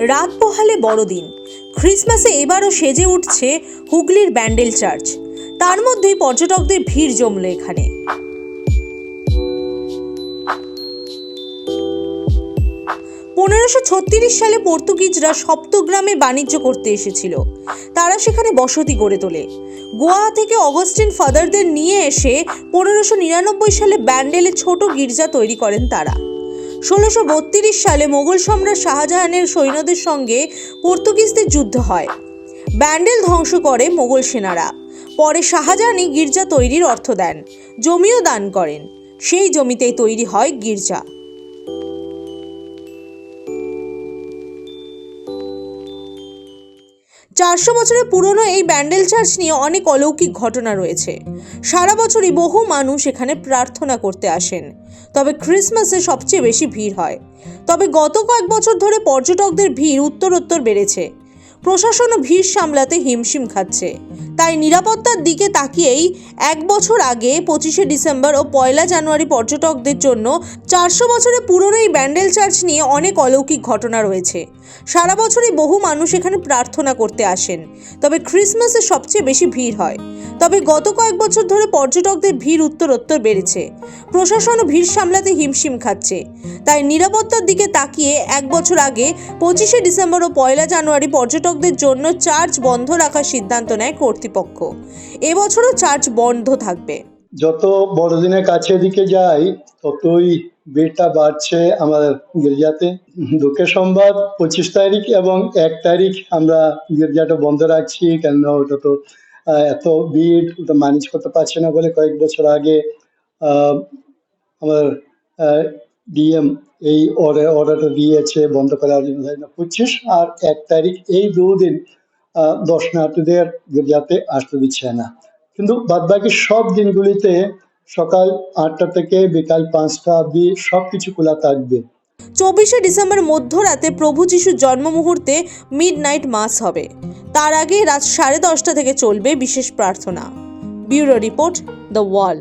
রাত পোহালে বড়দিন, ক্রিসমাসে এবারও সেজে উঠছে হুগলির ব্যান্ডেল চার্চ। তার মধ্যেই পর্যটকদের ভিড় জমল এখানে। 1536 সালে পর্তুগিজরা সপ্তগ্রামে বাণিজ্য করতে এসেছিল। তারা সেখানে বসতি গড়ে তোলে। গোয়া থেকে অগস্টিন ফাদারদের নিয়ে এসে 1599 সালে ব্যান্ডেলে ছোট গির্জা তৈরি করেন তারা। 1632 সালে মোগল সম্রাট শাহজাহানের সৈন্যদের সঙ্গে পর্তুগিজদের যুদ্ধ হয়। ব্যান্ডেল ধ্বংস করে মোগল সেনারা। পরে শাহজাহানই গির্জা তৈরির অর্থ দেন, জমিও দান করেন। সেই জমিতেই তৈরি হয় গির্জা। চারশো বছরের পুরনো এই ব্যান্ডেল চার্চ নিয়ে অনেক অলৌকিক ঘটনা রয়েছে। সারা বছরই বহু মানুষ এখানে প্রার্থনা করতে আসেন, তবে ক্রিসমাসে সবচেয়ে বেশি ভিড় হয়। তবে গত কয়েক বছর ধরে পর্যটকদের ভিড় উত্তরোত্তর বেড়েছে। প্রশাসনও ভিড় সামলাতে হিমশিম খাচ্ছে। তাই নিরাপত্তার দিকে তাকিয়েই 1 বছর আগে 25শে ডিসেম্বর ও 1 জানুয়ারি পর্যটকদের জন্য 400 বছরের পুরনো এই ব্যান্ডেল চার্চ নিয়ে অনেক অলৌকিক ঘটনা রয়েছে। সারা বছরই বহু মানুষ এখানে প্রার্থনা করতে আসেন, তবে ক্রিসমাসে সবচেয়ে বেশি ভিড় হয়। তবে গত কয়েক বছর ধরে পর্যটকদের ভিড় উত্তরোত্তর বেড়েছে। প্রশাসনও ভিড় সামলাতে হিমশিম খাচ্ছে। তাই নিরাপত্তার দিকে তাকিয়ে 1 বছর আগে 25শে ডিসেম্বর ও 1 জানুয়ারি পর্যটকদের জন্য চার্চ বন্ধ রাখার সিদ্ধান্ত নেয় কর্তৃপক্ষ। এবছরও চার্চ বন্ধ থাকবে। যত বড়দিনের কাছে দিকে যাই ততই ভিড়টা বাড়ছে আমাদের গির্জাতে। দুঃখের সংবাদ, 25 তারিখ এবং 1 তারিখ আমরা গির্জাটা বন্ধ রাখছি, কেননা ওটা তো এত ভিড় ওটা ম্যানেজ করতে পারছে না বলে কয়েক বছর আগে আমার ডিএম এই অর্ডারটা দিয়েছে বন্ধ করার জন্য। 25 আর 1 তারিখ এই দুদিন দর্শনার্থীদের গির্জাতে আসতে দিচ্ছে না, কিন্তু বাদবাকি সব দিনগুলিতে সকাল 8টা থেকে বিকাল 5টা অবধি সবকিছু খোলা থাকবে। 24শে ডিসেম্বর মধ্যরাতে প্রভু যিশুর জন্ম মুহূর্তে মিডনাইট মাস হবে। তার আগে রাত 10:30 থেকে চলবে বিশেষ প্রার্থনা। Bureau report, the wall.